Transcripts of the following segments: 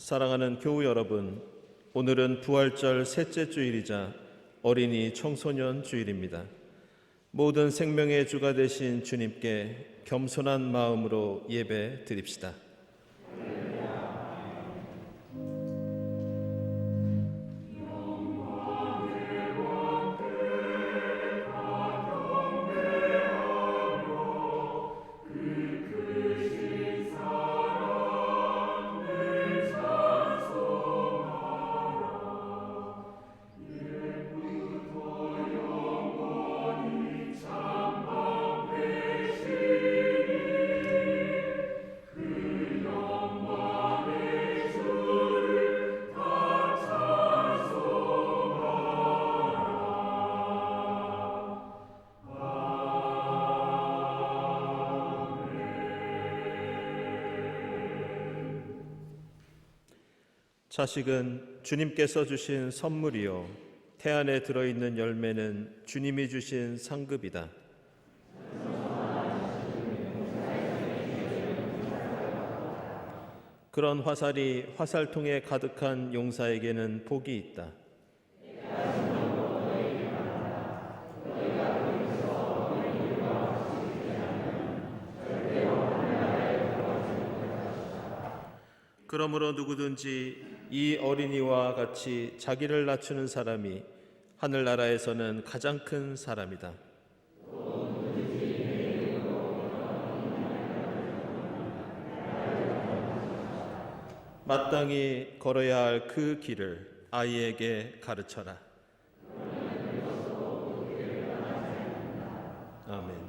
사랑하는 교우 여러분, 오늘은 부활절 셋째 주일이자 어린이 청소년 주일입니다. 모든 생명의 주가 되신 주님께 겸손한 마음으로 예배 드립시다. 자식은 주님께서 주신 선물이요 태안에 들어있는 열매는 주님이 주신 상급이다. 그런 화살이 화살통에 가득한 용사에게는 복이 있다. 그러므로 누구든지 이 어린이와 같이 자기를 낮추는 사람이 하늘나라에서는 가장 큰 사람이다. 마땅히 걸어야 할 그 길을 아이에게 가르쳐라. 아멘.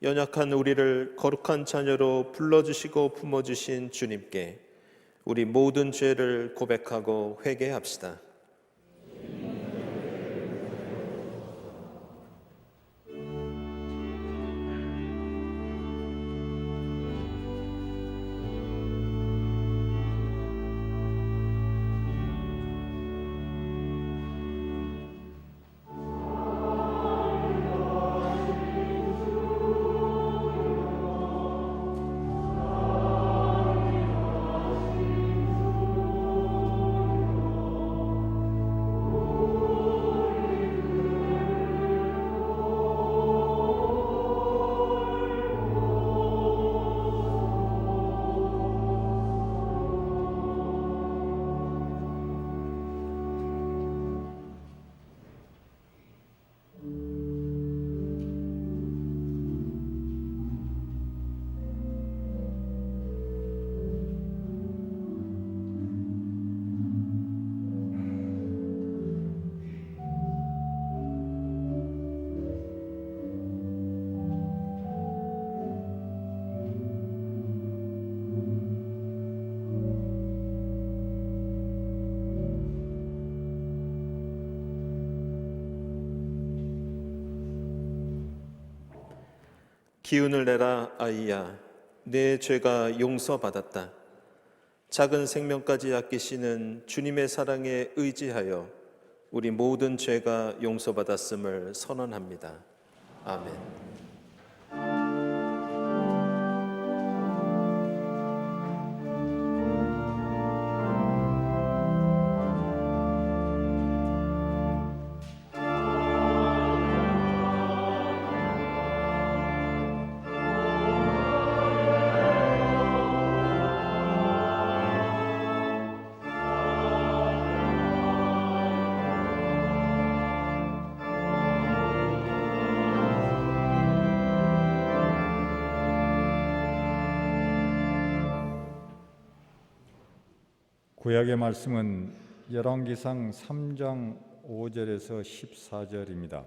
연약한 우리를 거룩한 자녀로 불러주시고 품어주신 주님께 우리 모든 죄를 고백하고 회개합시다. 기운을 내라 아이야, 내 죄가 용서받았다. 작은 생명까지 아끼시는 주님의 사랑에 의지하여 우리 모든 죄가 용서받았음을 선언합니다. 아멘. 구약의 말씀은 열왕기상 3장 5절에서 14절입니다.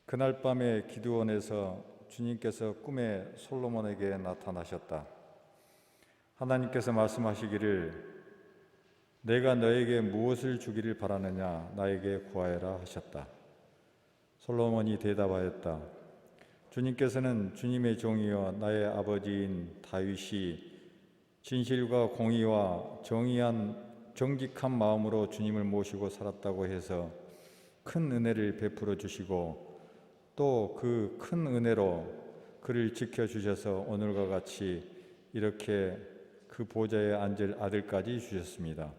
그날 밤에 기드온에서 주님께서 꿈에 솔로몬에게 나타나셨다. 하나님께서 말씀하시기를 내가 너에게 무엇을 주기를 바라느냐 나에게 구하여라 하셨다. 솔로몬이 대답하였다. 주님께서는 주님의 종이여 나의 아버지인 다윗이 진실과 공의와 정직한 마음으로 주님을 모시고 살았다고 해서 큰 은혜를 베풀어 주시고 또 그 큰 은혜로 그를 지켜주셔서 오늘과 같이 이렇게 그 보좌에 앉을 아들까지 주셨습니다.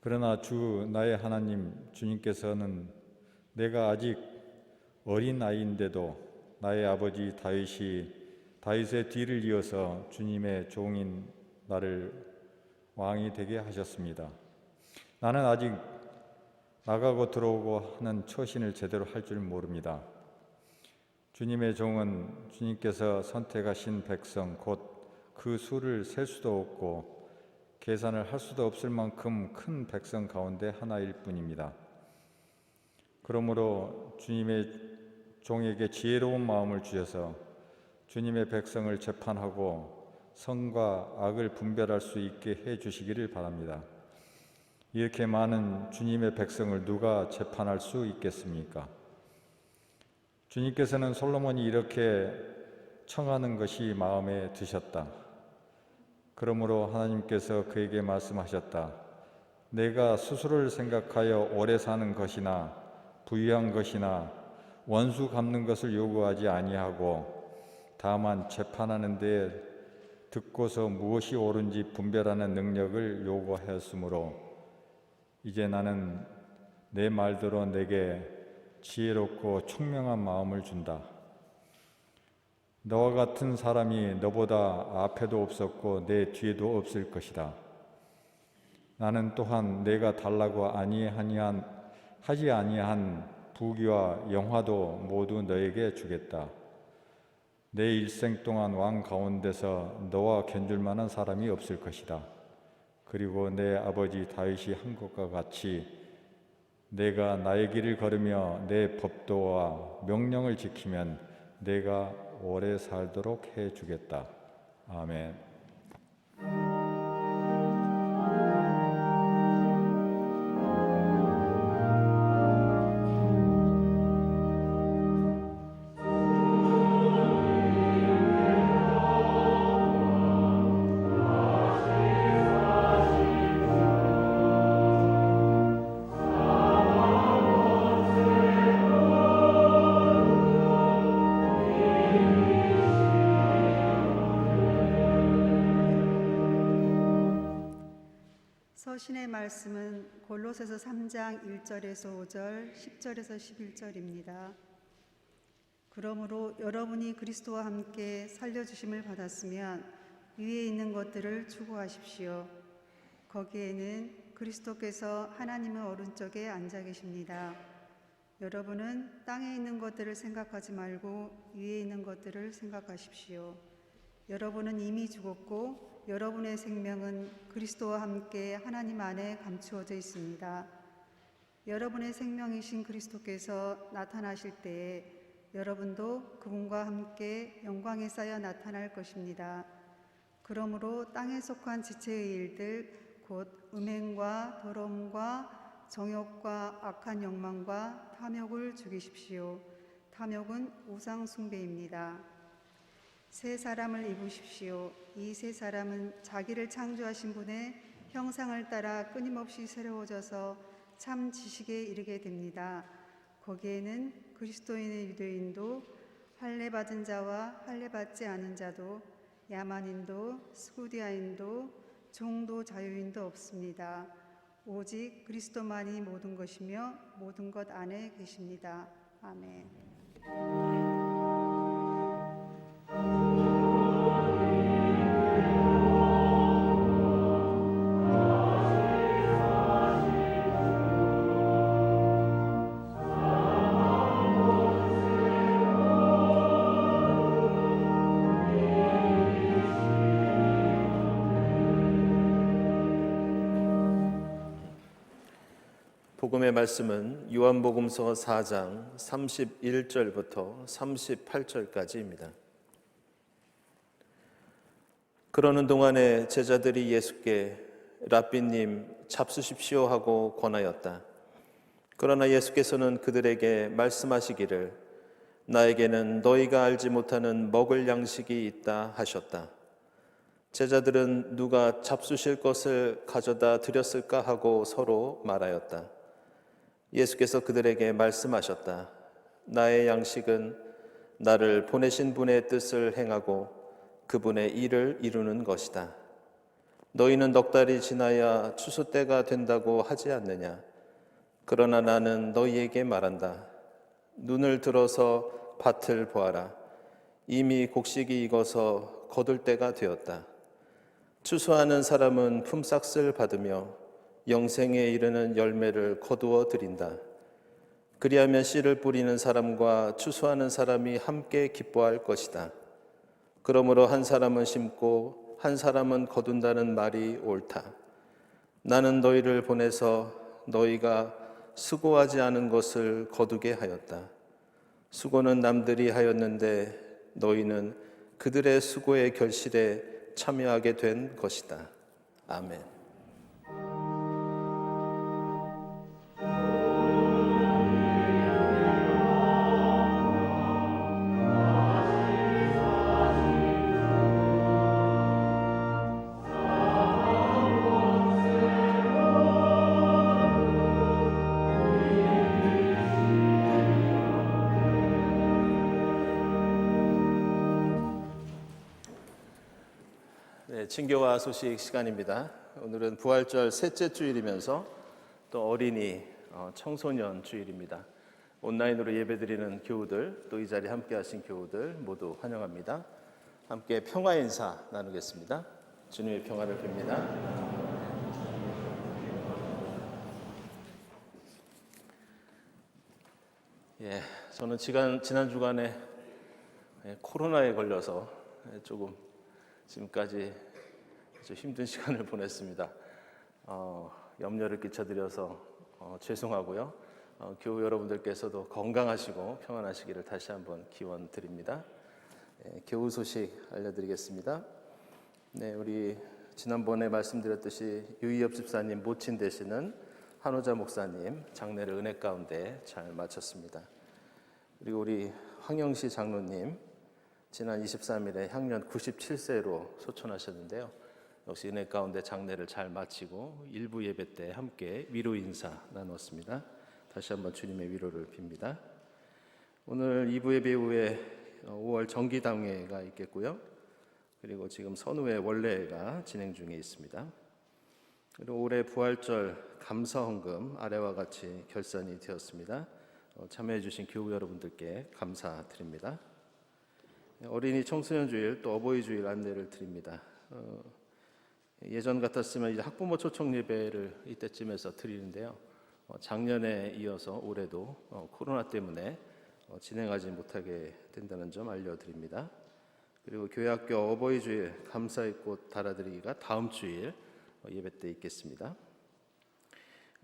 그러나 주 나의 하나님 주님께서는 내가 아직 어린 아이인데도 나의 아버지 다윗의 뒤를 이어서 주님의 종인 나를 왕이 되게 하셨습니다. 나는 아직 나가고 들어오고 하는 처신을 제대로 할 줄 모릅니다. 주님의 종은 주님께서 선택하신 백성 곧 그 수를 셀 수도 없고 계산을 할 수도 없을 만큼 큰 백성 가운데 하나일 뿐입니다. 그러므로 주님의 종에게 지혜로운 마음을 주셔서 주님의 백성을 재판하고 선과 악을 분별할 수 있게 해 주시기를 바랍니다. 이렇게 많은 주님의 백성을 누가 재판할 수 있겠습니까? 주님께서는 솔로몬이 이렇게 청하는 것이 마음에 드셨다. 그러므로 하나님께서 그에게 말씀하셨다. 내가 스스로를 생각하여 오래 사는 것이나 부유한 것이나 원수 갚는 것을 요구하지 아니하고 다만 재판하는 데 듣고서 무엇이 옳은지 분별하는 능력을 요구하였으므로 이제 나는 내 말대로 내게 지혜롭고 총명한 마음을 준다. 너와 같은 사람이 너보다 앞에도 없었고 내 뒤에도 없을 것이다. 나는 또한 내가 달라고 하지 아니한 부귀와 영화도 모두 너에게 주겠다. 내 일생 동안 왕 가운데서 너와 견줄 만한 사람이 없을 것이다. 그리고 내 아버지 다윗이 한 것과 같이 내가 나의 길을 걸으며 내 법도와 명령을 지키면 내가 오래 살도록 해 주겠다. 아멘. 서신의 말씀은 골로새서 3장 1절에서 5절, 10절에서 11절입니다. 그러므로 여러분이 그리스도와 함께 살려주심을 받았으면 위에 있는 것들을 추구하십시오. 거기에는 그리스도께서 하나님의 오른쪽에 앉아 계십니다. 여러분은 땅에 있는 것들을 생각하지 말고 위에 있는 것들을 생각하십시오. 여러분은 이미 죽었고 여러분의 생명은 그리스도와 함께 하나님 안에 감추어져 있습니다. 여러분의 생명이신 그리스도께서 나타나실 때에 여러분도 그분과 함께 영광에 쌓여 나타날 것입니다. 그러므로 땅에 속한 지체의 일들 곧 음행과 더러움과 정욕과 악한 욕망과 탐욕을 죽이십시오. 탐욕은 우상 숭배입니다. 새 사람을 입으십시오. 이 새 사람은 자기를 창조하신 분의 형상을 따라 끊임없이 새로워져서 참 지식에 이르게 됩니다. 거기에는 그리스도인의 유대인도 할례받은 자와 할례받지 않은 자도 야만인도 스구디아인도 종도 자유인도 없습니다. 오직 그리스도만이 모든 것이며 모든 것 안에 계십니다. 아멘. 복음의 말씀은 요한복음서 4장 31절부터 38절까지입니다. 그러는 동안에 제자들이 예수께 랍비님 잡수십시오 하고 권하였다. 그러나 예수께서는 그들에게 말씀하시기를 나에게는 너희가 알지 못하는 먹을 양식이 있다 하셨다. 제자들은 누가 잡수실 것을 가져다 드렸을까 하고 서로 말하였다. 예수께서 그들에게 말씀하셨다. 나의 양식은 나를 보내신 분의 뜻을 행하고 그분의 일을 이루는 것이다. 너희는 넉 달이 지나야 추수 때가 된다고 하지 않느냐? 그러나 나는 너희에게 말한다. 눈을 들어서 밭을 보아라. 이미 곡식이 익어서 거둘 때가 되었다. 추수하는 사람은 품삯을 받으며 영생에 이르는 열매를 거두어 드린다. 그리하면 씨를 뿌리는 사람과 추수하는 사람이 함께 기뻐할 것이다. 그러므로 한 사람은 심고 한 사람은 거둔다는 말이 옳다. 나는 너희를 보내서 너희가 수고하지 않은 것을 거두게 하였다. 수고는 남들이 하였는데 너희는 그들의 수고의 결실에 참여하게 된 것이다. 아멘. 친교와 소식 시간입니다. 오늘은 부활절 셋째 주일이면서 또 어린이 청소년 주일입니다. 온라인으로 예배드리는 교우들, 또 이 자리에 함께 하신 교우들 모두 환영합니다. 함께 평화 인사 나누겠습니다. 주님의 평화를 빕니다. 저는 지난 주간에 코로나에 걸려서 조금 지금까지 아주 힘든 시간을 보냈습니다. 염려를 끼쳐드려서 죄송하고요. 교우 여러분들께서도 건강하시고 평안하시기를 다시 한번 기원 드립니다. 교우 소식 알려드리겠습니다. 우리 지난번에 말씀드렸듯이 유희엽 집사님 모친 되시는 한호자 목사님 장례를 은혜 가운데 잘 마쳤습니다. 그리고 우리 황영시 장로님 지난 23일에 향년 97세로 소천하셨는데요. 역시 은혜 가운데 장례를 잘 마치고 일부 예배 때 함께 위로 인사 나눴습니다. 다시 한번 주님의 위로를 빕니다. 오늘 2부 예배 후에 5월 정기당회가 있겠고요. 그리고 지금 선후회 원례가 진행 중에 있습니다. 그리고 올해 부활절 감사헌금 아래와 같이 결산이 되었습니다. 참여해 주신 교우 여러분들께 감사드립니다. 어린이 청소년 주일 또 어버이 주일 안내를 드립니다. 예전 같았으면 이제 학부모 초청 예배를 이때쯤에서 드리는데요. 작년에 이어서 올해도 코로나 때문에 진행하지 못하게 된다는 점 알려드립니다. 그리고 교회학교 어버이 주일 감사의 꽃 달아드리기가 다음 주일 예배 때 있겠습니다.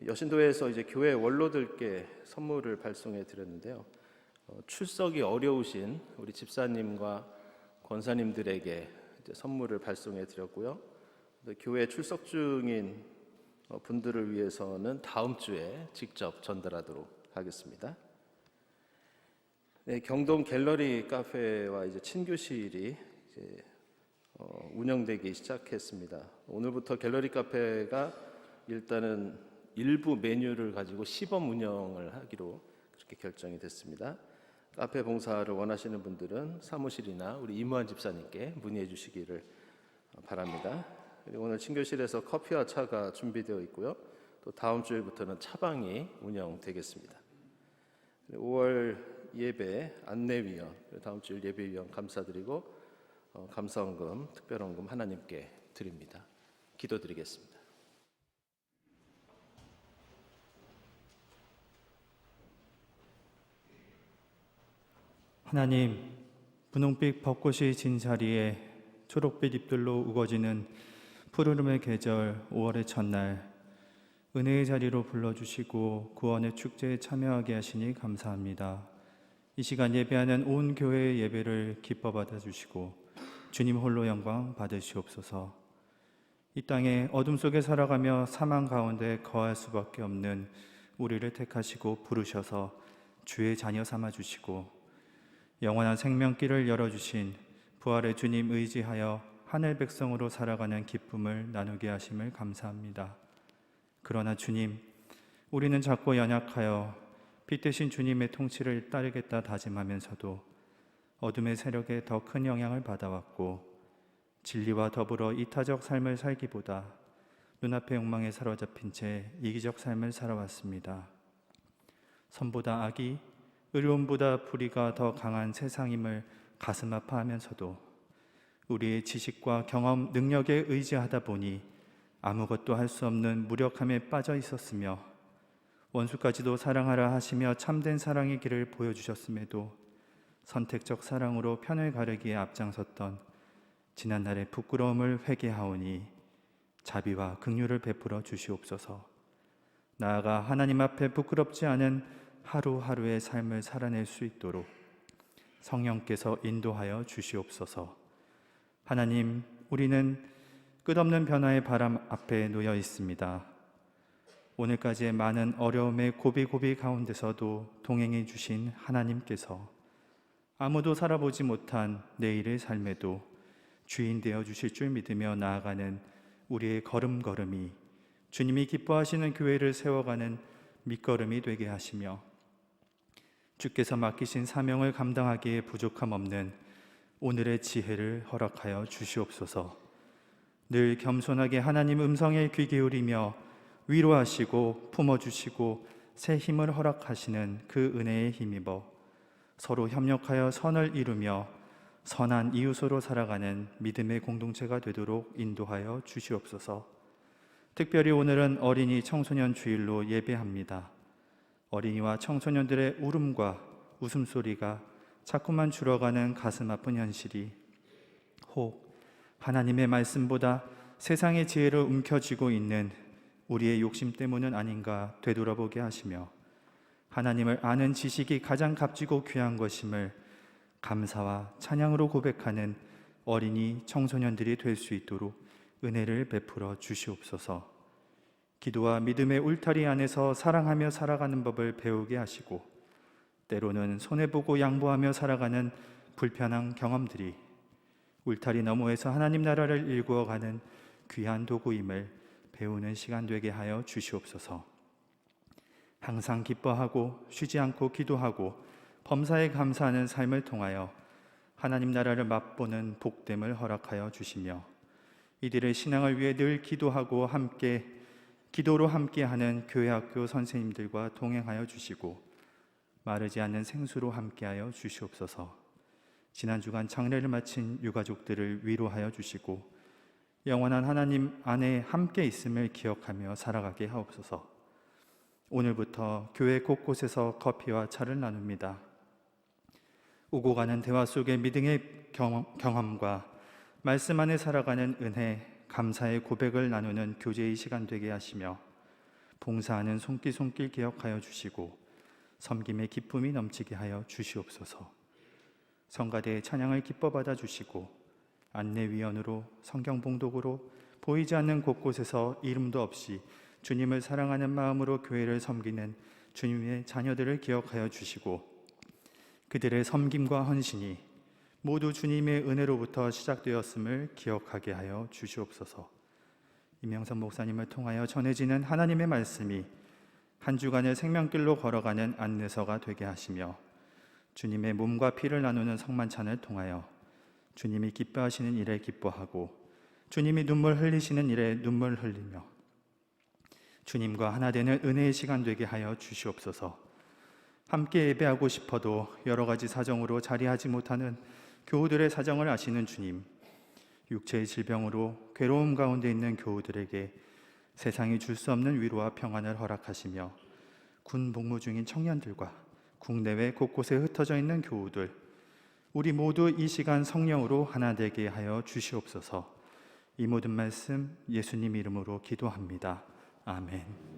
여신도에서 이제 교회 원로들께 선물을 발송해 드렸는데요. 출석이 어려우신 우리 집사님과 권사님들에게 이제 선물을 발송해 드렸고요. 교회 출석 중인 분들을 위해서는 다음 주에 직접 전달하도록 하겠습니다. 네, 경동 갤러리 카페와 이제 친교실이 이제 운영되기 시작했습니다. 오늘부터 갤러리 카페가 일단은 일부 메뉴를 가지고 시범 운영을 하기로 그렇게 결정이 됐습니다. 카페 봉사를 원하시는 분들은 사무실이나 우리 이무한 집사님께 문의해 주시기를 바랍니다. 그리고 오늘 친교실에서 커피와 차가 준비되어 있고요. 또 다음 주일부터는 차방이 운영되겠습니다. 5월 예배 안내위원, 다음 주일 예배위원 감사드리고 감사헌금, 특별헌금 하나님께 드립니다. 기도드리겠습니다. 하나님, 분홍빛 벚꽃이 진 자리에 초록빛 잎들로 우거지는 푸르름의 계절 5월의 첫날 은혜의 자리로 불러주시고 구원의 축제에 참여하게 하시니 감사합니다. 이 시간 예배하는 온 교회의 예배를 기뻐 받아주시고 주님 홀로 영광 받으시옵소서. 이 땅에 어둠 속에 살아가며 사망 가운데 거할 수밖에 없는 우리를 택하시고 부르셔서 주의 자녀 삼아주시고 영원한 생명길을 열어주신 부활의 주님 의지하여 하늘 백성으로 살아가는 기쁨을 나누게 하심을 감사합니다. 그러나 주님, 우리는 작고 연약하여 빛 대신 주님의 통치를 따르겠다 다짐하면서도 어둠의 세력에 더 큰 영향을 받아왔고 진리와 더불어 이타적 삶을 살기보다 눈앞의 욕망에 사로잡힌 채 이기적 삶을 살아왔습니다. 선보다 악이, 의로움보다 불의가 더 강한 세상임을 가슴 아파하면서도 우리의 지식과 경험, 능력에 의지하다 보니 아무것도 할 수 없는 무력함에 빠져 있었으며 원수까지도 사랑하라 하시며 참된 사랑의 길을 보여주셨음에도 선택적 사랑으로 편을 가르기에 앞장섰던 지난날의 부끄러움을 회개하오니 자비와 긍휼을 베풀어 주시옵소서. 나아가 하나님 앞에 부끄럽지 않은 하루하루의 삶을 살아낼 수 있도록 성령께서 인도하여 주시옵소서. 하나님, 우리는 끝없는 변화의 바람 앞에 놓여 있습니다. 오늘까지의 많은 어려움의 고비고비 가운데서도 동행해 주신 하나님께서 아무도 살아보지 못한 내일의 삶에도 주인 되어 주실 줄 믿으며 나아가는 우리의 걸음걸음이 주님이 기뻐하시는 교회를 세워가는 밑거름이 되게 하시며 주께서 맡기신 사명을 감당하기에 부족함 없는 오늘의 지혜를 허락하여 주시옵소서. 늘 겸손하게 하나님 음성에 귀 기울이며 위로하시고 품어주시고 새 힘을 허락하시는 그 은혜에 힘입어 서로 협력하여 선을 이루며 선한 이웃으로 살아가는 믿음의 공동체가 되도록 인도하여 주시옵소서. 특별히 오늘은 어린이 청소년 주일로 예배합니다. 어린이와 청소년들의 울음과 웃음소리가 자꾸만 줄어가는 가슴 아픈 현실이 혹 하나님의 말씀보다 세상의 지혜를 움켜쥐고 있는 우리의 욕심 때문은 아닌가 되돌아보게 하시며 하나님을 아는 지식이 가장 값지고 귀한 것임을 감사와 찬양으로 고백하는 어린이 청소년들이 될 수 있도록 은혜를 베풀어 주시옵소서. 기도와 믿음의 울타리 안에서 사랑하며 살아가는 법을 배우게 하시고 때로는 손해보고 양보하며 살아가는 불편한 경험들이 울타리 너머에서 하나님 나라를 일구어가는 귀한 도구임을 배우는 시간 되게 하여 주시옵소서. 항상 기뻐하고 쉬지 않고 기도하고 범사에 감사하는 삶을 통하여 하나님 나라를 맛보는 복됨을 허락하여 주시며 이들의 신앙을 위해 늘 기도하고 기도로 함께하는 교회학교 선생님들과 동행하여 주시고 마르지 않는 생수로 함께하여 주시옵소서. 지난 주간 장례를 마친 유가족들을 위로하여 주시고 영원한 하나님 안에 함께 있음을 기억하며 살아가게 하옵소서. 오늘부터 교회 곳곳에서 커피와 차를 나눕니다. 오고 가는 대화 속에 믿음의 경험과 말씀 안에 살아가는 은혜, 감사의 고백을 나누는 교제의 시간 되게 하시며 봉사하는 손길 기억하여 주시고 섬김의 기쁨이 넘치게 하여 주시옵소서. 성가대의 찬양을 기뻐 받아 주시고 안내위원으로 성경봉독으로 보이지 않는 곳곳에서 이름도 없이 주님을 사랑하는 마음으로 교회를 섬기는 주님의 자녀들을 기억하여 주시고 그들의 섬김과 헌신이 모두 주님의 은혜로부터 시작되었음을 기억하게 하여 주시옵소서. 임영선 목사님을 통하여 전해지는 하나님의 말씀이 한 주간의 생명길로 걸어가는 안내서가 되게 하시며 주님의 몸과 피를 나누는 성만찬을 통하여 주님이 기뻐하시는 일에 기뻐하고 주님이 눈물 흘리시는 일에 눈물 흘리며 주님과 하나 되는 은혜의 시간 되게 하여 주시옵소서. 함께 예배하고 싶어도 여러 가지 사정으로 자리하지 못하는 교우들의 사정을 아시는 주님, 육체의 질병으로 괴로움 가운데 있는 교우들에게 세상이 줄 수 없는 위로와 평안을 허락하시며 군 복무 중인 청년들과 국내외 곳곳에 흩어져 있는 교우들, 우리 모두 이 시간 성령으로 하나 되게 하여 주시옵소서. 이 모든 말씀 예수님 이름으로 기도합니다. 아멘.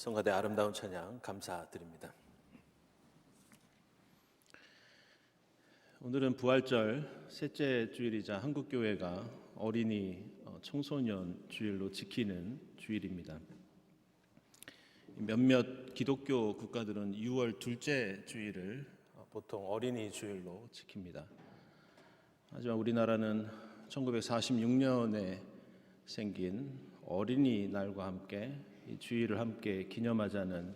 성가대 아름다운 찬양 감사드립니다. 오늘은 부활절 셋째 주일이자 한국교회가 어린이 청소년 주일로 지키는 주일입니다. 몇몇 기독교 국가들은 6월 둘째 주일을 보통 어린이 주일로 지킵니다. 하지만 우리나라는 1946년에 생긴 어린이날과 함께 이 주일을 함께 기념하자는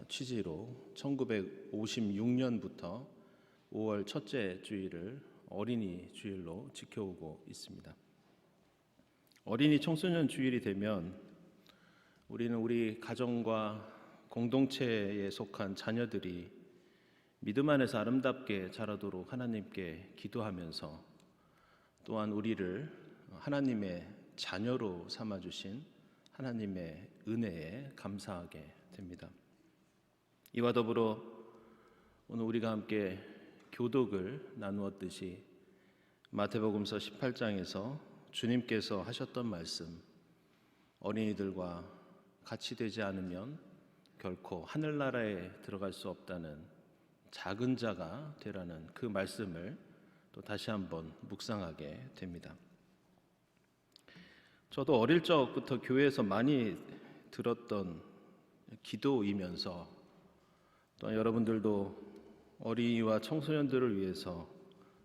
취지로 1956년부터 5월 첫째 주일을 어린이 주일로 지켜오고 있습니다. 어린이 청소년 주일이 되면 우리는 우리 가정과 공동체에 속한 자녀들이 믿음 안에서 아름답게 자라도록 하나님께 기도하면서 또한 우리를 하나님의 자녀로 삼아주신 하나님의 은혜에 감사하게 됩니다. 이와 더불어 오늘 우리가 함께 교독을 나누었듯이 마태복음서 18장에서 주님께서 하셨던 말씀, 어린이들과 같이 되지 않으면 결코 하늘나라에 들어갈 수 없다는 작은 자가 되라는 그 말씀을 또 다시 한번 묵상하게 됩니다. 저도 어릴 적부터 교회에서 많이 들었던 기도이면서 또한 여러분들도 어린이와 청소년들을 위해서,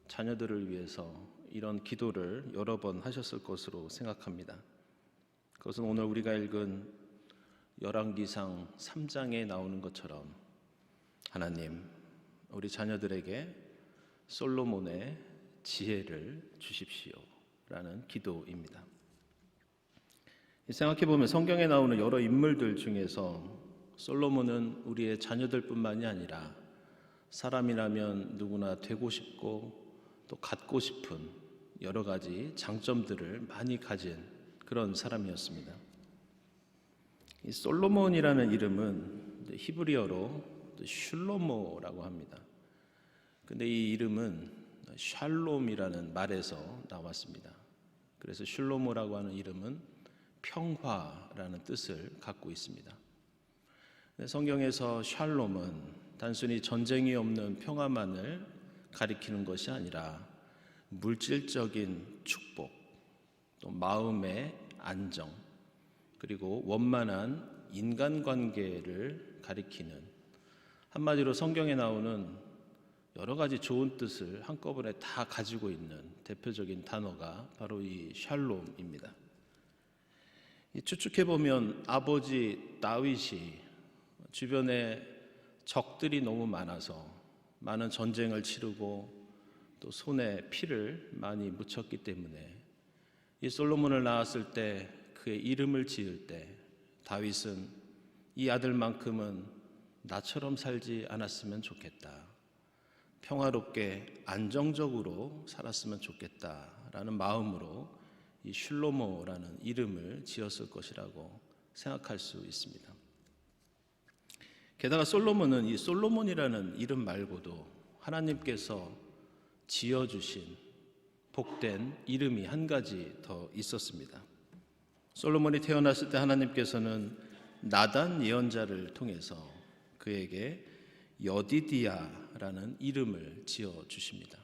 자녀들을 위해서 이런 기도를 여러 번 하셨을 것으로 생각합니다. 그것은 오늘 우리가 읽은 열왕기상 3장에 나오는 것처럼 하나님, 우리 자녀들에게 솔로몬의 지혜를 주십시오 라는 기도입니다. 생각해보면 성경에 나오는 여러 인물들 중에서 솔로몬은 우리의 자녀들뿐만이 아니라 사람이라면 누구나 되고 싶고 또 갖고 싶은 여러 가지 장점들을 많이 가진 그런 사람이었습니다. 이 솔로몬이라는 이름은 히브리어로 슐로모라고 합니다. 근데 이 이름은 샬롬이라는 말에서 나왔습니다. 그래서 슐로모라고 하는 이름은 평화라는 뜻을 갖고 있습니다. 성경에서 샬롬은 단순히 전쟁이 없는 평화만을 가리키는 것이 아니라 물질적인 축복, 또 마음의 안정, 그리고 원만한 인간관계를 가리키는, 한마디로 성경에 나오는 여러 가지 좋은 뜻을 한꺼번에 다 가지고 있는 대표적인 단어가 바로 이 샬롬입니다. 추측해보면 아버지 다윗이 주변에 적들이 너무 많아서 많은 전쟁을 치르고 또 손에 피를 많이 묻혔기 때문에 이 솔로몬을 낳았을 때 그의 이름을 지을 때 다윗은 이 아들만큼은 나처럼 살지 않았으면 좋겠다, 평화롭게 안정적으로 살았으면 좋겠다라는 마음으로 이 슐로모라는 이름을 지었을 것이라고 생각할 수 있습니다. 게다가 솔로몬은 이 솔로몬이라는 이름 말고도 하나님께서 지어주신 복된 이름이 한 가지 더 있었습니다. 솔로몬이 태어났을 때 하나님께서는 나단 예언자를 통해서 그에게 여디디야라는 이름을 지어주십니다.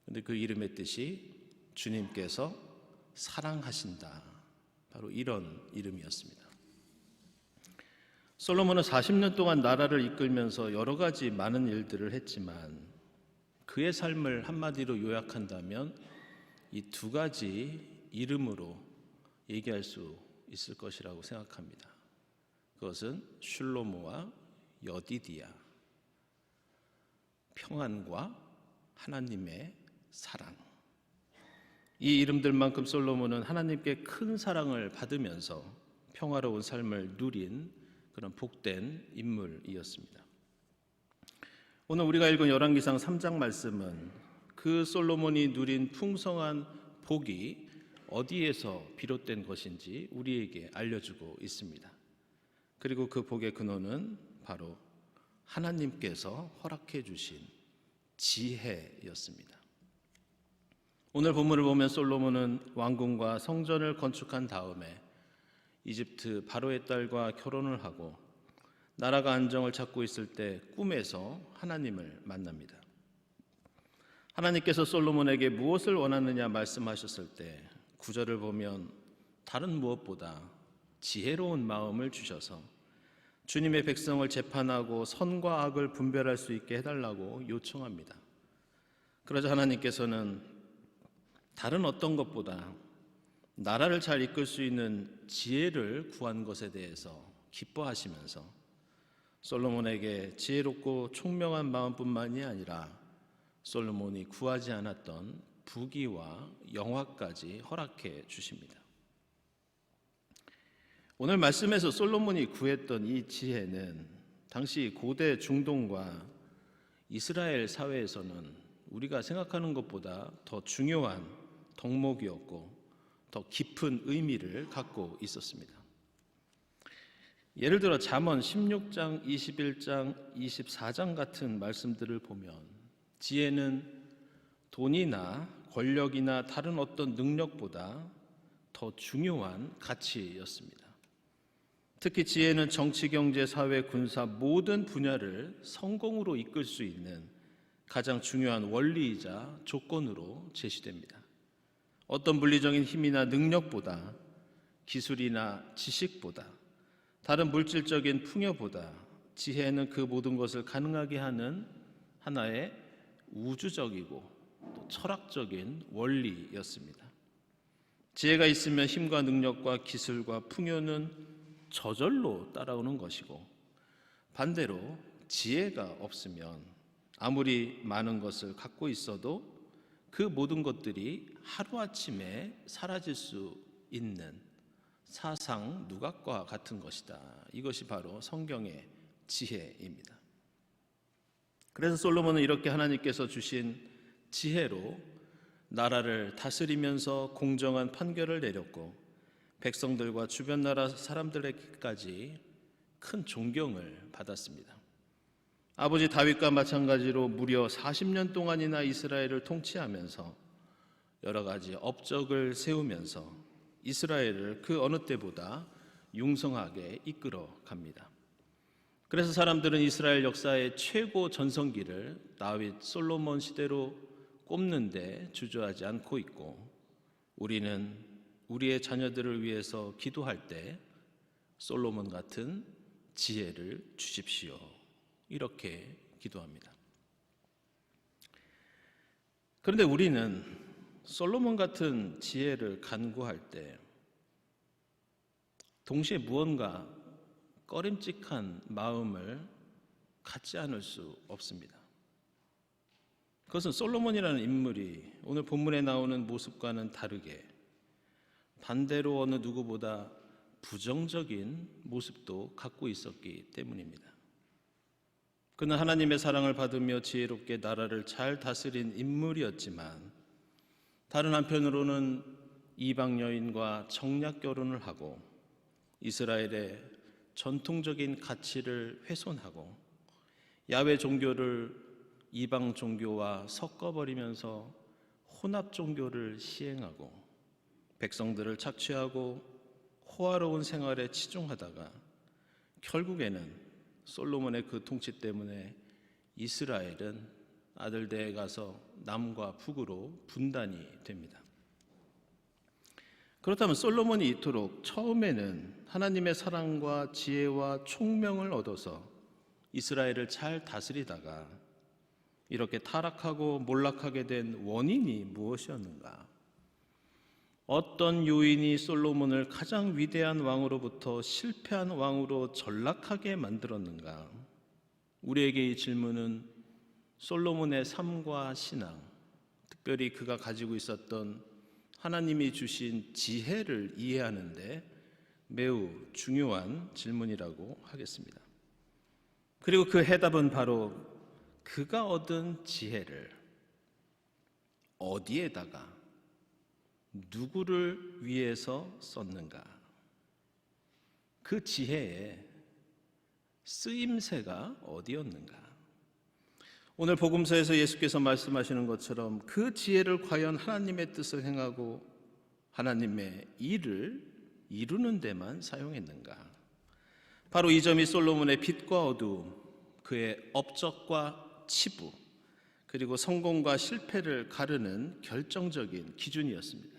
그런데 그 이름의 뜻이 주님께서 사랑하신다, 바로 이런 이름이었습니다. 솔로몬은 40년 동안 나라를 이끌면서 여러 가지 많은 일들을 했지만 그의 삶을 한마디로 요약한다면 이 두 가지 이름으로 얘기할 수 있을 것이라고 생각합니다. 그것은 슐로모와 여디디야, 평안과 하나님의 사랑. 이 이름들만큼 솔로몬은 하나님께 큰 사랑을 받으면서 평화로운 삶을 누린 그런 복된 인물이었습니다. 오늘 우리가 읽은 열왕기상 3장 말씀은 그 솔로몬이 누린 풍성한 복이 어디에서 비롯된 것인지 우리에게 알려주고 있습니다. 그리고 그 복의 근원은 바로 하나님께서 허락해 주신 지혜였습니다. 오늘 본문을 보면 솔로몬은 왕궁과 성전을 건축한 다음에 이집트 바로의 딸과 결혼을 하고 나라가 안정을 찾고 있을 때 꿈에서 하나님을 만납니다. 하나님께서 솔로몬에게 무엇을 원하느냐 말씀하셨을 때 9절을 보면 다른 무엇보다 지혜로운 마음을 주셔서 주님의 백성을 재판하고 선과 악을 분별할 수 있게 해달라고 요청합니다. 그러자 하나님께서는 다른 어떤 것보다 나라를 잘 이끌 수 있는 지혜를 구한 것에 대해서 기뻐하시면서 솔로몬에게 지혜롭고 총명한 마음뿐만이 아니라 솔로몬이 구하지 않았던 부귀와 영화까지 허락해 주십니다. 오늘 말씀에서 솔로몬이 구했던 이 지혜는 당시 고대 중동과 이스라엘 사회에서는 우리가 생각하는 것보다 더 중요한 덕목이었고 더 깊은 의미를 갖고 있었습니다. 예를 들어 잠언 16장, 21장, 24장 같은 말씀들을 보면 지혜는 돈이나 권력이나 다른 어떤 능력보다 더 중요한 가치였습니다. 특히 지혜는 정치, 경제, 사회, 군사 모든 분야를 성공으로 이끌 수 있는 가장 중요한 원리이자 조건으로 제시됩니다. 어떤 물리적인 힘이나 능력보다, 기술이나 지식보다, 다른 물질적인 풍요보다 지혜는 그 모든 것을 가능하게 하는 하나의 우주적이고 또 철학적인 원리였습니다. 지혜가 있으면 힘과 능력과 기술과 풍요는 저절로 따라오는 것이고, 반대로 지혜가 없으면 아무리 많은 것을 갖고 있어도 그 모든 것들이 하루아침에 사라질 수 있는 사상 누각과 같은 것이다. 이것이 바로 성경의 지혜입니다. 그래서 솔로몬은 이렇게 하나님께서 주신 지혜로 나라를 다스리면서 공정한 판결을 내렸고 백성들과 주변 나라 사람들에게까지 큰 존경을 받았습니다. 아버지 다윗과 마찬가지로 무려 40년 동안이나 이스라엘을 통치하면서 여러 가지 업적을 세우면서 이스라엘을 그 어느 때보다 융성하게 이끌어 갑니다. 그래서 사람들은 이스라엘 역사의 최고 전성기를 다윗, 솔로몬 시대로 꼽는데 주저하지 않고 있고, 우리는 우리의 자녀들을 위해서 기도할 때 솔로몬 같은 지혜를 주십시오, 이렇게 기도합니다. 그런데 우리는 솔로몬 같은 지혜를 간구할 때 동시에 무언가 꺼림칙한 마음을 갖지 않을 수 없습니다. 그것은 솔로몬이라는 인물이 오늘 본문에 나오는 모습과는 다르게 반대로 어느 누구보다 부정적인 모습도 갖고 있었기 때문입니다. 그는 하나님의 사랑을 받으며 지혜롭게 나라를 잘 다스린 인물이었지만 다른 한편으로는 이방 여인과 정략 결혼을 하고 이스라엘의 전통적인 가치를 훼손하고 야훼 종교를 이방 종교와 섞어버리면서 혼합 종교를 시행하고 백성들을 착취하고 호화로운 생활에 치중하다가 결국에는 솔로몬의 그 통치 때문에 이스라엘은 아들대에 가서 남과 북으로 분단이 됩니다. 그렇다면 솔로몬이 이토록 처음에는 하나님의 사랑과 지혜와 총명을 얻어서 이스라엘을 잘 다스리다가 이렇게 타락하고 몰락하게 된 원인이 무엇이었는가? 어떤 요인이 솔로몬을 가장 위대한 왕으로부터 실패한 왕으로 전락하게 만들었는가? 우리에게 이 질문은 솔로몬의 삶과 신앙, 특별히 그가 가지고 있었던 하나님이 주신 지혜를 이해하는 데 매우 중요한 질문이라고 하겠습니다. 그리고 그 해답은 바로 그가 얻은 지혜를 어디에다가 누구를 위해서 썼는가? 그 지혜의 쓰임새가 어디였는가? 오늘 복음서에서 예수께서 말씀하시는 것처럼 그 지혜를 과연 하나님의 뜻을 행하고 하나님의 일을 이루는 데만 사용했는가? 바로 이 점이 솔로몬의 빛과 어두움, 그의 업적과 치부, 그리고 성공과 실패를 가르는 결정적인 기준이었습니다.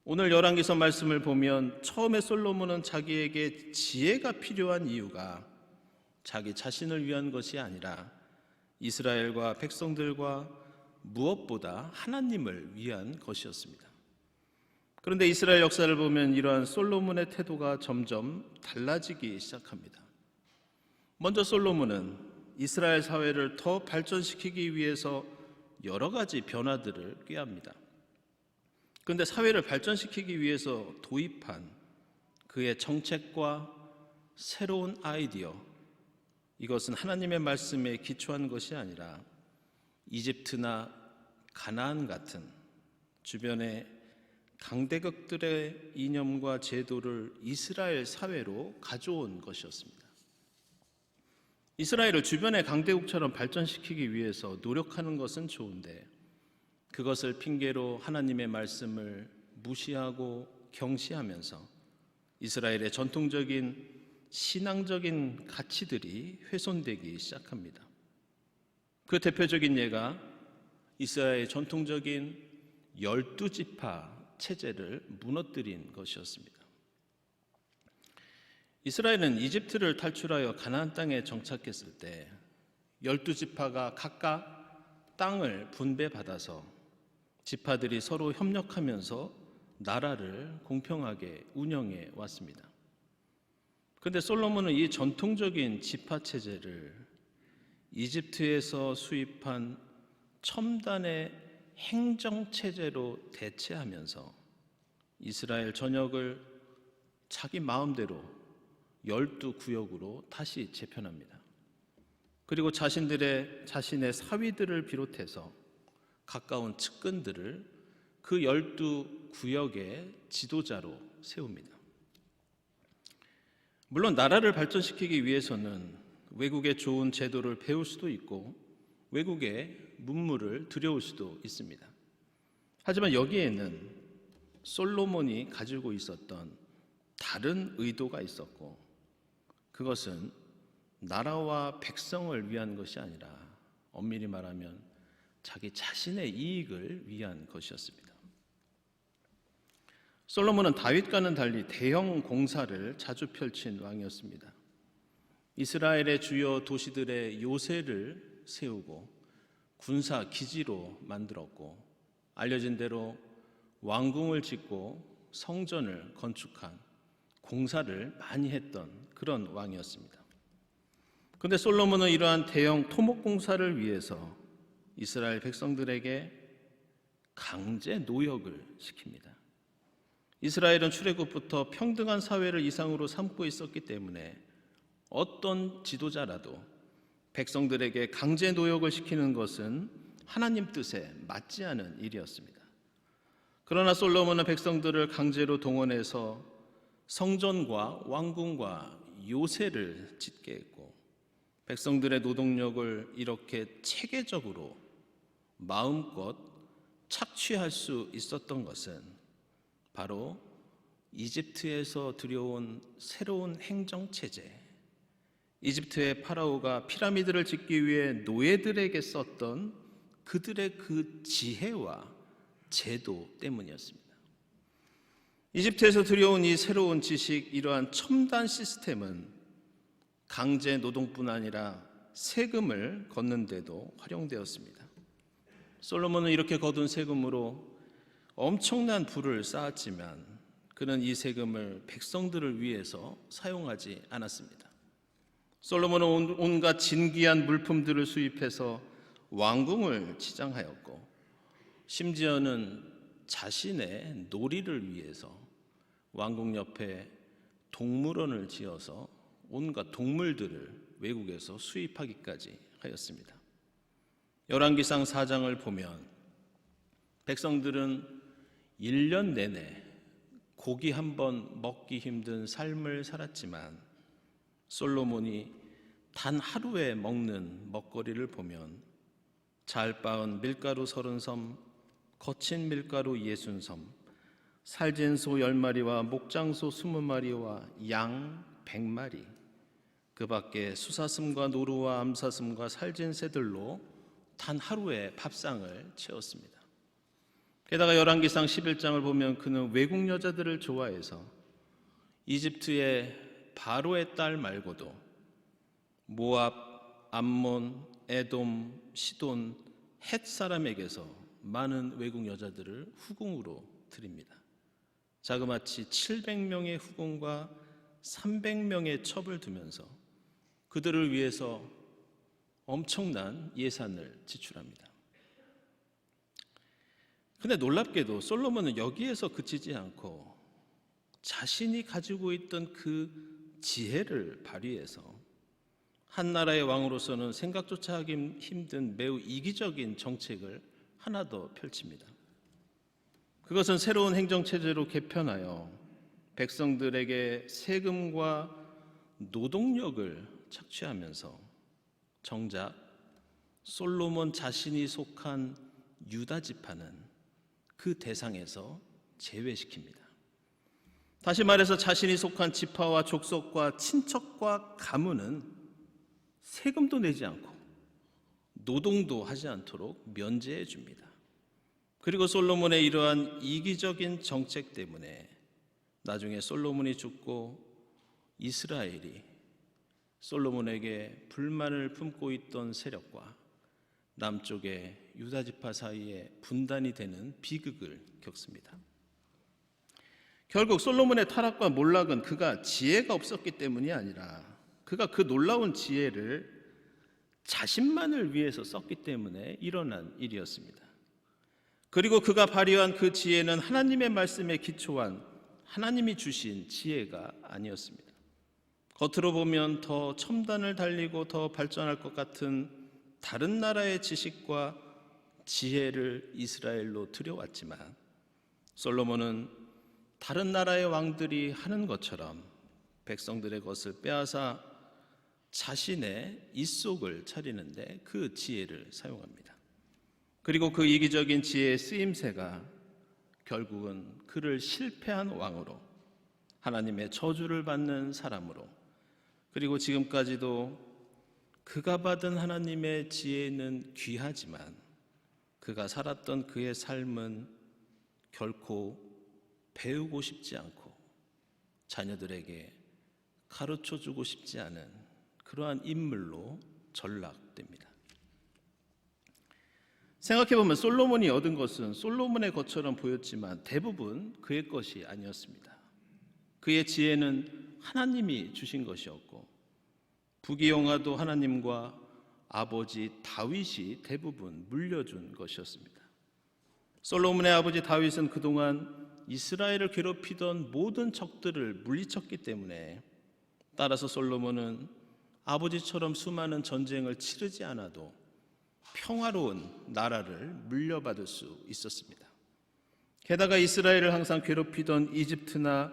오늘 열왕기서 말씀을 보면 처음에 솔로몬은 자기에게 지혜가 필요한 이유가 자기 자신을 위한 것이 아니라 이스라엘과 백성들과 무엇보다 하나님을 위한 것이었습니다. 그런데 이스라엘 역사를 보면 이러한 솔로몬의 태도가 점점 달라지기 시작합니다. 먼저 솔로몬은 이스라엘 사회를 더 발전시키기 위해서 여러 가지 변화들을 꾀합니다. 그런데 사회를 발전시키기 위해서 도입한 그의 정책과 새로운 아이디어, 이것은 하나님의 말씀에 기초한 것이 아니라 이집트나 가나안 같은 주변의 강대국들의 이념과 제도를 이스라엘 사회로 가져온 것이었습니다. 이스라엘을 주변의 강대국처럼 발전시키기 위해서 노력하는 것은 좋은데 그것을 핑계로 하나님의 말씀을 무시하고 경시하면서 이스라엘의 전통적인 신앙적인 가치들이 훼손되기 시작합니다. 그 대표적인 예가 이스라엘의 전통적인 12지파 체제를 무너뜨린 것이었습니다. 이스라엘은 이집트를 탈출하여 가나안 땅에 정착했을 때 12지파가 각각 땅을 분배받아서 지파들이 서로 협력하면서 나라를 공평하게 운영해 왔습니다. 그런데 솔로몬은 이 전통적인 지파 체제를 이집트에서 수입한 첨단의 행정 체제로 대체하면서 이스라엘 전역을 자기 마음대로 12구역으로 다시 재편합니다. 그리고 자신의 사위들을 비롯해서 가까운 측근들을 그 12구역의 지도자로 세웁니다. 물론 나라를 발전시키기 위해서는 외국의 좋은 제도를 배울 수도 있고 외국의 문물을 들여올 수도 있습니다. 하지만 여기에는 솔로몬이 가지고 있었던 다른 의도가 있었고 그것은 나라와 백성을 위한 것이 아니라 엄밀히 말하면 자기 자신의 이익을 위한 것이었습니다. 솔로몬은 다윗과는 달리 대형 공사를 자주 펼친 왕이었습니다. 이스라엘의 주요 도시들의 요새를 세우고 군사 기지로 만들었고 알려진 대로 왕궁을 짓고 성전을 건축한 공사를 많이 했던 그런 왕이었습니다. 그런데 솔로몬은 이러한 대형 토목공사를 위해서 이스라엘 백성들에게 강제 노역을 시킵니다. 이스라엘은 출애굽부터 평등한 사회를 이상으로 삼고 있었기 때문에 어떤 지도자라도 백성들에게 강제 노역을 시키는 것은 하나님 뜻에 맞지 않은 일이었습니다. 그러나 솔로몬은 백성들을 강제로 동원해서 성전과 왕궁과 요새를 짓게 했고 백성들의 노동력을 이렇게 체계적으로 마음껏 착취할 수 있었던 것은 바로 이집트에서 들여온 새로운 행정체제, 이집트의 파라오가 피라미드를 짓기 위해 노예들에게 썼던 그들의 그 지혜와 제도 때문이었습니다. 이집트에서 들여온 이 새로운 지식, 이러한 첨단 시스템은 강제 노동뿐 아니라 세금을 걷는 데도 활용되었습니다. 솔로몬은 이렇게 거둔 세금으로 엄청난 부를 쌓았지만 그는 이 세금을 백성들을 위해서 사용하지 않았습니다. 솔로몬은 온갖 진귀한 물품들을 수입해서 왕궁을 치장하였고 심지어는 자신의 놀이를 위해서 왕궁 옆에 동물원을 지어서 온갖 동물들을 외국에서 수입하기까지 하였습니다. 열왕기상 4장을 보면 백성들은 1년 내내 고기 한 번 먹기 힘든 삶을 살았지만 솔로몬이 단 하루에 먹는 먹거리를 보면 잘 빻은 밀가루 30섬, 거친 밀가루 60섬, 살진 소 10마리와 목장소 20마리와 양 100마리, 그 밖에 수사슴과 노루와 암사슴과 살진 새들로 단 하루에 밥상을 채웠습니다. 게다가 열왕기상 11장을 보면 그는 외국 여자들을 좋아해서 이집트의 바로의 딸 말고도 모압, 암몬, 에돔, 시돈, 헷 사람에게서 많은 외국 여자들을 후궁으로 드립니다. 자그마치 700명의 후궁과 300명의 첩을 두면서 그들을 위해서 엄청난 예산을 지출합니다. 그런데 놀랍게도 솔로몬은 여기에서 그치지 않고 자신이 가지고 있던 그 지혜를 발휘해서 한 나라의 왕으로서는 생각조차 하기 힘든 매우 이기적인 정책을 하나 더 펼칩니다. 그것은 새로운 행정체제로 개편하여 백성들에게 세금과 노동력을 착취하면서 정작 솔로몬 자신이 속한 유다 지파는 그 대상에서 제외시킵니다. 다시 말해서 자신이 속한 지파와 족속과 친척과 가문은 세금도 내지 않고 노동도 하지 않도록 면제해 줍니다. 그리고 솔로몬의 이러한 이기적인 정책 때문에 나중에 솔로몬이 죽고 이스라엘이 솔로몬에게 불만을 품고 있던 세력과 남쪽의 유다 지파 사이에 분단이 되는 비극을 겪습니다. 결국 솔로몬의 타락과 몰락은 그가 지혜가 없었기 때문이 아니라 그가 그 놀라운 지혜를 자신만을 위해서 썼기 때문에 일어난 일이었습니다. 그리고 그가 발휘한 그 지혜는 하나님의 말씀에 기초한 하나님이 주신 지혜가 아니었습니다. 겉으로 보면 더 첨단을 달리고 더 발전할 것 같은 다른 나라의 지식과 지혜를 이스라엘로 들여왔지만 솔로몬은 다른 나라의 왕들이 하는 것처럼 백성들의 것을 빼앗아 자신의 입속을 차리는데 그 지혜를 사용합니다. 그리고 그 이기적인 지혜의 쓰임새가 결국은 그를 실패한 왕으로, 하나님의 저주를 받는 사람으로, 그리고 지금까지도 그가 받은 하나님의 지혜는 귀하지만 그가 살았던 그의 삶은 결코 배우고 싶지 않고 자녀들에게 가르쳐주고 싶지 않은 그러한 인물로 전락됩니다. 생각해보면 솔로몬이 얻은 것은 솔로몬의 것처럼 보였지만 대부분 그의 것이 아니었습니다. 그의 지혜는 하나님이 주신 것이었고 부귀영화도 하나님과 아버지 다윗이 대부분 물려준 것이었습니다. 솔로몬의 아버지 다윗은 그동안 이스라엘을 괴롭히던 모든 적들을 물리쳤기 때문에 따라서 솔로몬은 아버지처럼 수많은 전쟁을 치르지 않아도 평화로운 나라를 물려받을 수 있었습니다. 게다가 이스라엘을 항상 괴롭히던 이집트나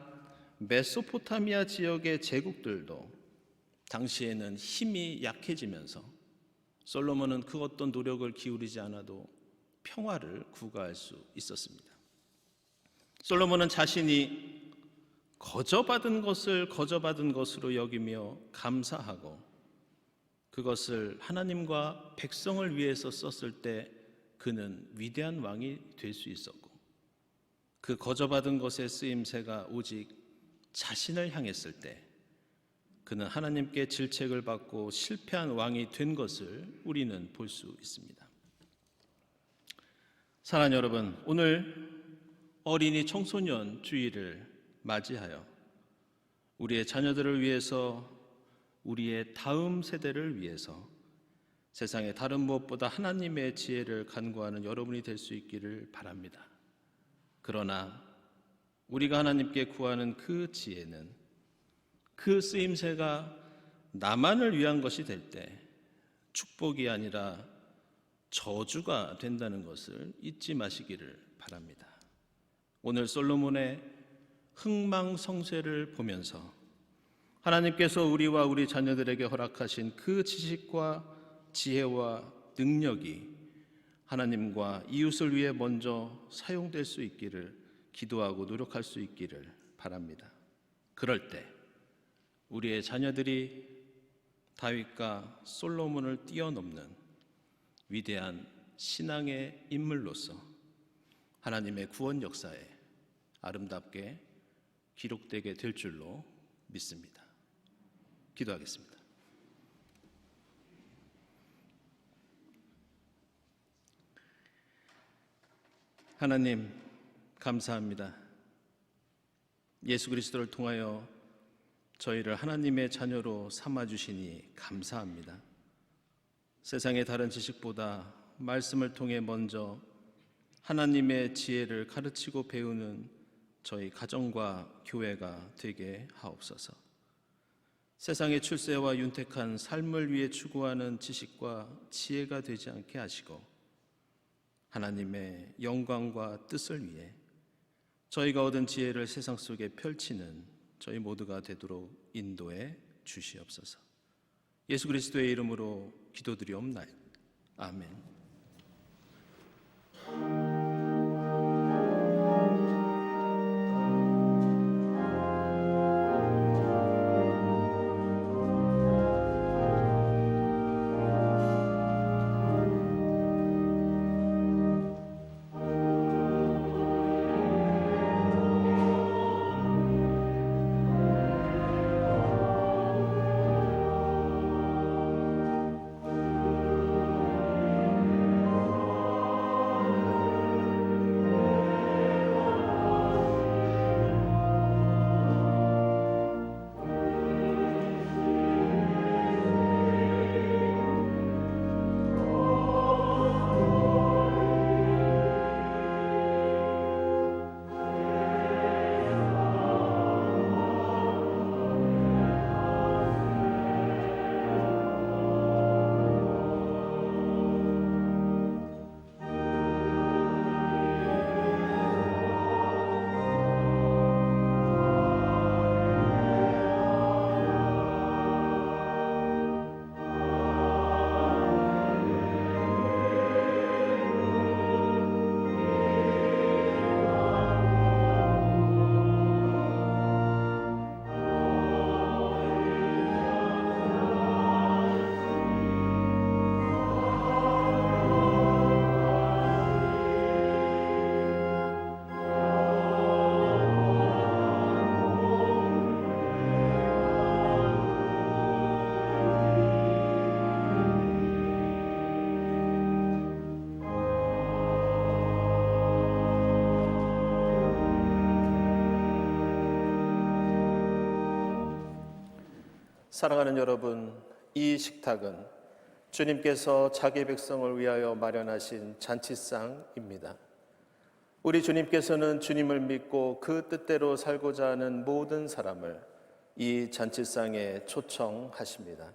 메소포타미아 지역의 제국들도 당시에는 힘이 약해지면서 솔로몬은 그 어떤 노력을 기울이지 않아도 평화를 구가할 수 있었습니다. 솔로몬은 자신이 거저받은 것을 거저받은 것으로 여기며 감사하고 그것을 하나님과 백성을 위해서 썼을 때 그는 위대한 왕이 될 수 있었고 그 거저받은 것의 쓰임새가 오직 자신을 향했을 때 그는 하나님께 질책을 받고 실패한 왕이 된 것을 우리는 볼 수 있습니다. 사랑하는 여러분, 오늘 어린이 청소년 주일을 맞이하여 우리의 자녀들을 위해서, 우리의 다음 세대를 위해서 세상의 다른 무엇보다 하나님의 지혜를 간구하는 여러분이 될 수 있기를 바랍니다. 그러나 우리가 하나님께 구하는 그 지혜는 그 쓰임새가 나만을 위한 것이 될 때 축복이 아니라 저주가 된다는 것을 잊지 마시기를 바랍니다. 오늘 솔로몬의 흥망성쇠를 보면서 하나님께서 우리와 우리 자녀들에게 허락하신 그 지식과 지혜와 능력이 하나님과 이웃을 위해 먼저 사용될 수 있기를 기도하고 노력할 수 있기를 바랍니다. 그럴 때 우리의 자녀들이 다윗과 솔로몬을 뛰어넘는 위대한 신앙의 인물로서 하나님의 구원 역사에 아름답게 기록되게 될 줄로 믿습니다. 기도하겠습니다. 하나님, 감사합니다. 예수 그리스도를 통하여 저희를 하나님의 자녀로 삼아주시니 감사합니다. 세상의 다른 지식보다 말씀을 통해 먼저 하나님의 지혜를 가르치고 배우는 저희 가정과 교회가 되게 하옵소서. 세상의 출세와 윤택한 삶을 위해 추구하는 지식과 지혜가 되지 않게 하시고 하나님의 영광과 뜻을 위해 저희가 얻은 지혜를 세상 속에 펼치는 저희 모두가 되도록 인도해 주시옵소서. 예수 그리스도의 이름으로 기도드리옵나이다. 아멘. 사랑하는 여러분, 이 식탁은 주님께서 자기 백성을 위하여 마련하신 잔치상입니다. 우리 주님께서는 주님을 믿고 그 뜻대로 살고자 하는 모든 사람을 이 잔치상에 초청하십니다.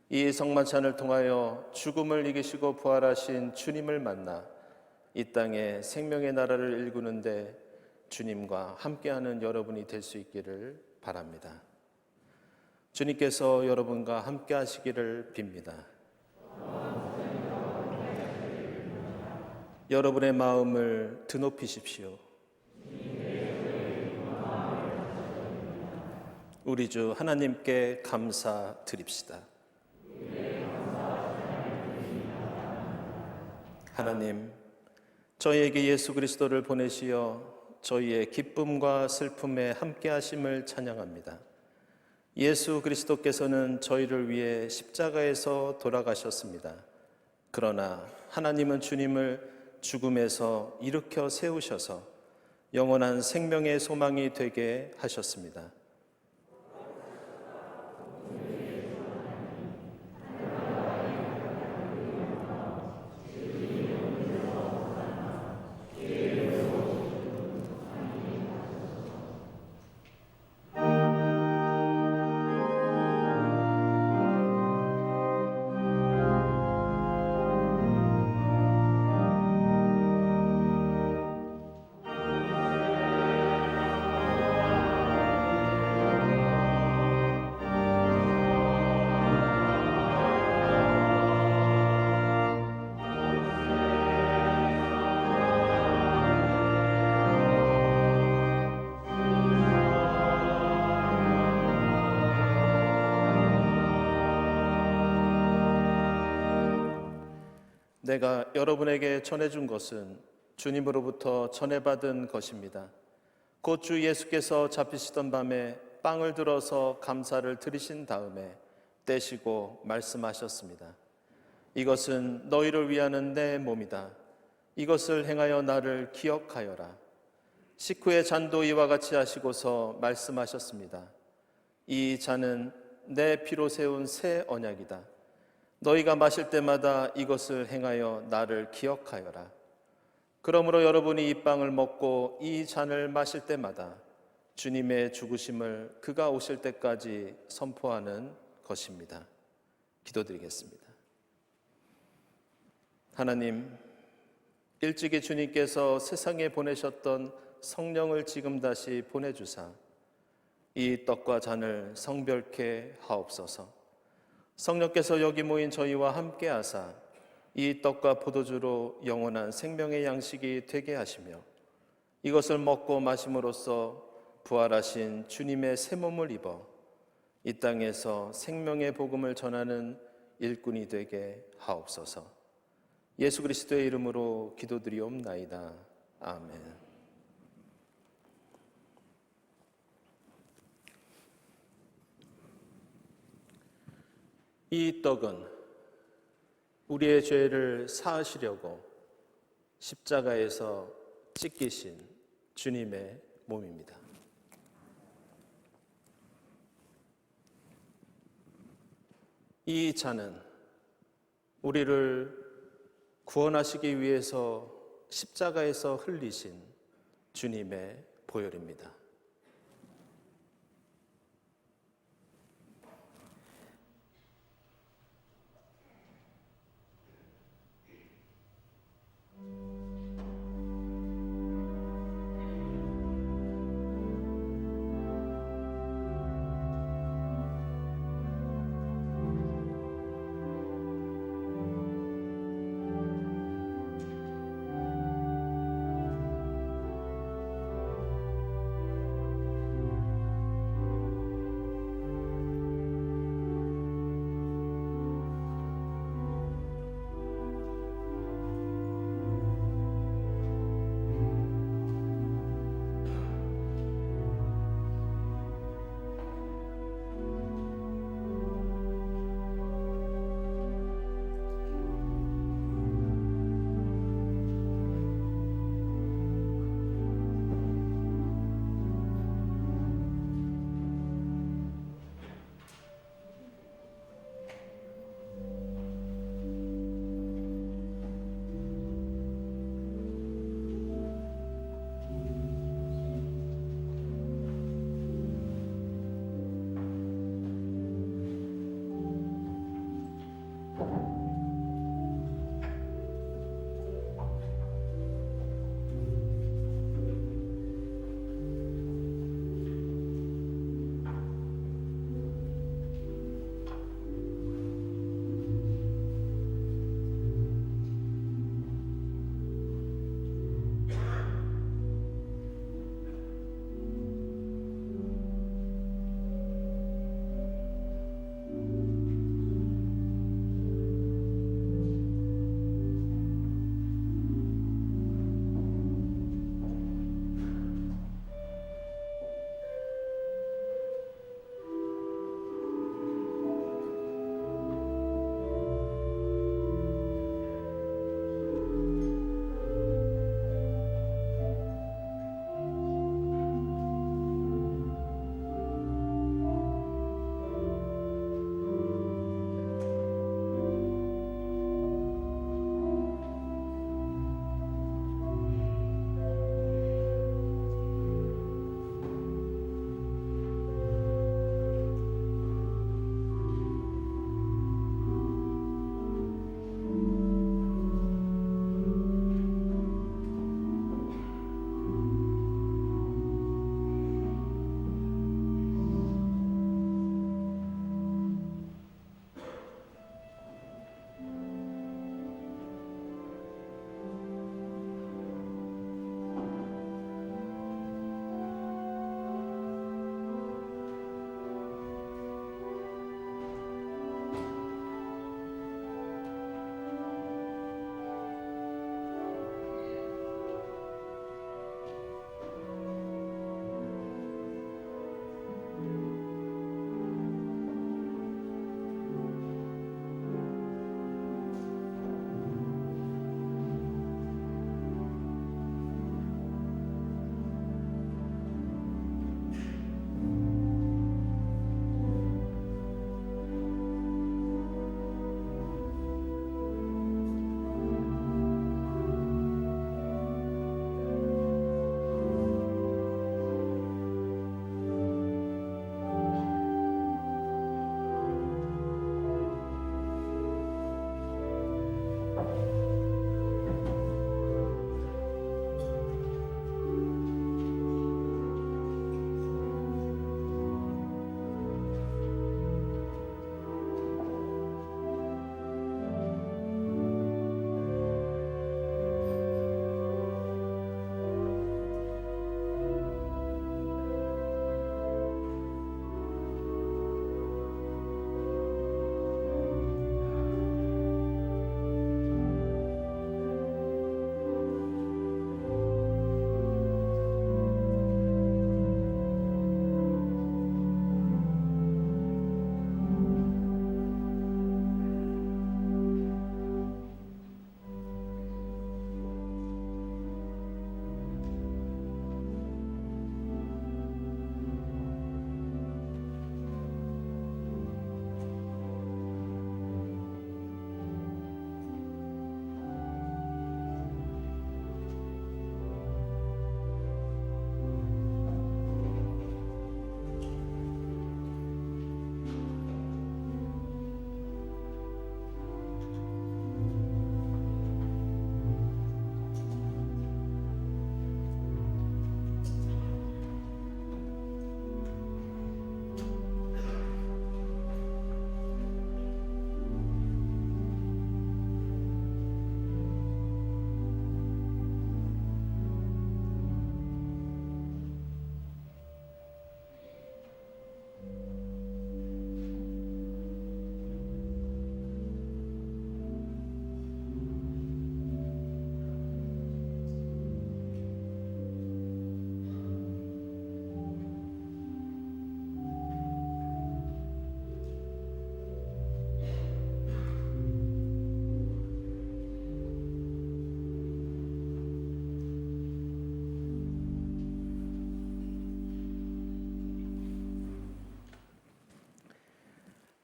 이 성만찬을 통하여 죽음을 이기시고 부활하신 주님을 만나 이 땅에 생명의 나라를 일구는데 주님과 함께하는 여러분이 될 수 있기를 바랍니다. 주님께서 여러분과 함께 하시기를 빕니다. 여러분의 마음을 드높이십시오. 우리 주 하나님께 감사드립시다. 하나님, 저희에게 예수 그리스도를 보내시어 저희의 기쁨과 슬픔에 함께 하심을 찬양합니다. 예수 그리스도께서는 저희를 위해 십자가에서 돌아가셨습니다. 그러나 하나님은 주님을 죽음에서 일으켜 세우셔서 영원한 생명의 소망이 되게 하셨습니다. 내가 여러분에게 전해준 것은 주님으로부터 전해받은 것입니다. 곧 주 예수께서 잡히시던 밤에 빵을 들어서 감사를 드리신 다음에 떼시고 말씀하셨습니다. 이것은 너희를 위하는 내 몸이다. 이것을 행하여 나를 기억하여라. 식후의 잔도 이와 같이 하시고서 말씀하셨습니다. 이 잔은 내 피로 세운 새 언약이다. 너희가 마실 때마다 이것을 행하여 나를 기억하여라. 그러므로 여러분이 이 빵을 먹고 이 잔을 마실 때마다 주님의 죽으심을 그가 오실 때까지 선포하는 것입니다. 기도드리겠습니다. 하나님, 일찍이 주님께서 세상에 보내셨던 성령을 지금 다시 보내주사 이 떡과 잔을 성별케 하옵소서. 성령께서 여기 모인 저희와 함께 하사 이 떡과 포도주로 영원한 생명의 양식이 되게 하시며 이것을 먹고 마심으로써 부활하신 주님의 새 몸을 입어 이 땅에서 생명의 복음을 전하는 일꾼이 되게 하옵소서. 예수 그리스도의 이름으로 기도드리옵나이다. 아멘. 이 떡은 우리의 죄를 사하시려고 십자가에서 찢기신 주님의 몸입니다. 이 잔은 우리를 구원하시기 위해서 십자가에서 흘리신 주님의 보혈입니다.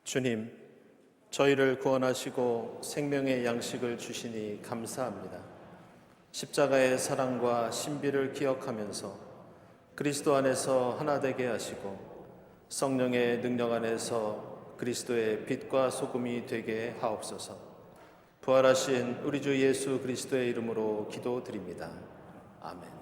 주님, 저희를 구원하시고 생명의 양식을 주시니 감사합니다. 십자가의 사랑과 신비를 기억하면서 그리스도 안에서 하나 되게 하시고 성령의 능력 안에서 그리스도의 빛과 소금이 되게 하옵소서. 부활하신 우리 주 예수 그리스도의 이름으로 기도드립니다. 아멘.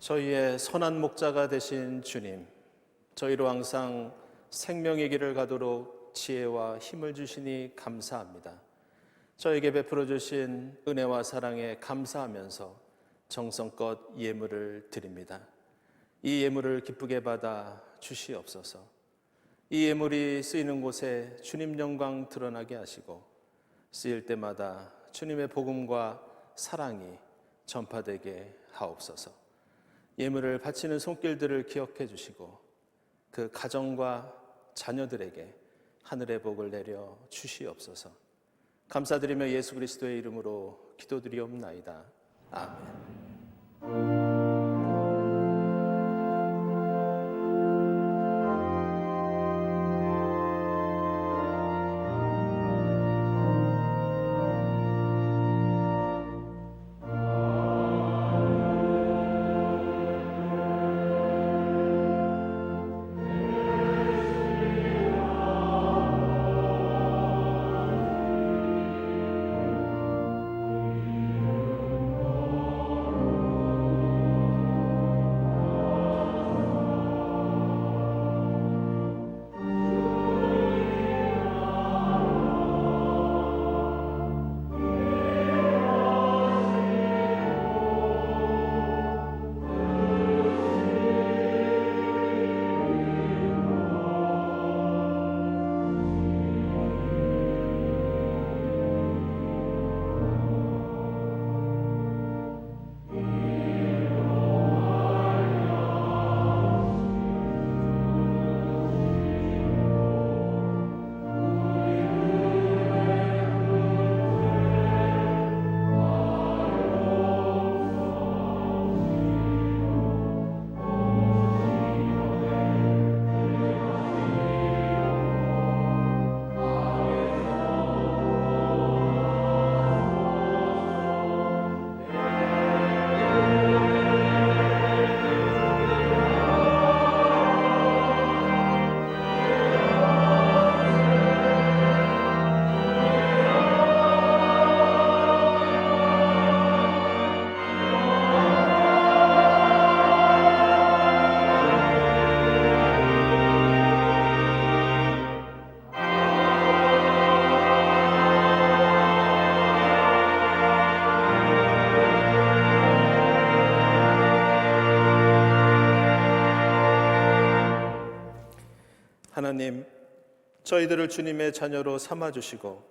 저희의 선한 목자가 되신 주님, 저희로 항상 생명의 길을 가도록 지혜와 힘을 주시니 감사합니다. 저에게 베풀어 주신 은혜와 사랑에 감사하면서 정성껏 예물을 드립니다. 이 예물을 기쁘게 받아 주시옵소서. 이 예물이 쓰이는 곳에 주님 영광 드러나게 하시고 쓰일 때마다 주님의 복음과 사랑이 전파되게 하옵소서. 예물을 바치는 손길들을 기억해 주시고 그 가정과 자녀들에게 하늘의 복을 내려 주시옵소서. 감사드리며 예수 그리스도의 이름으로 기도드리옵나이다. 아멘. 하나님, 저희들을 주님의 자녀로 삼아주시고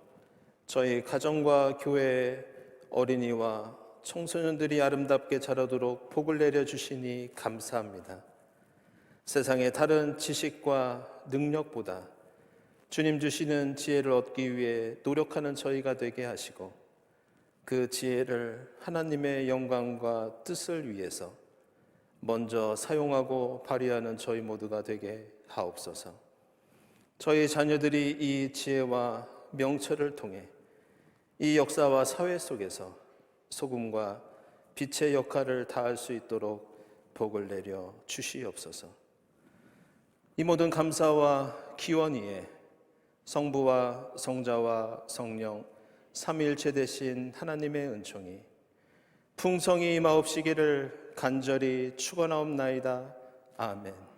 저희 가정과 교회의 어린이와 청소년들이 아름답게 자라도록 복을 내려주시니 감사합니다. 세상의 다른 지식과 능력보다 주님 주시는 지혜를 얻기 위해 노력하는 저희가 되게 하시고 그 지혜를 하나님의 영광과 뜻을 위해서 먼저 사용하고 발휘하는 저희 모두가 되게 하옵소서. 저희 자녀들이 이 지혜와 명철을 통해 이 역사와 사회 속에서 소금과 빛의 역할을 다할 수 있도록 복을 내려 주시옵소서. 이 모든 감사와 기원 위에 성부와 성자와 성령 삼위일체 되신 하나님의 은총이 풍성히 임하옵시기를 간절히 축원하옵나이다. 아멘.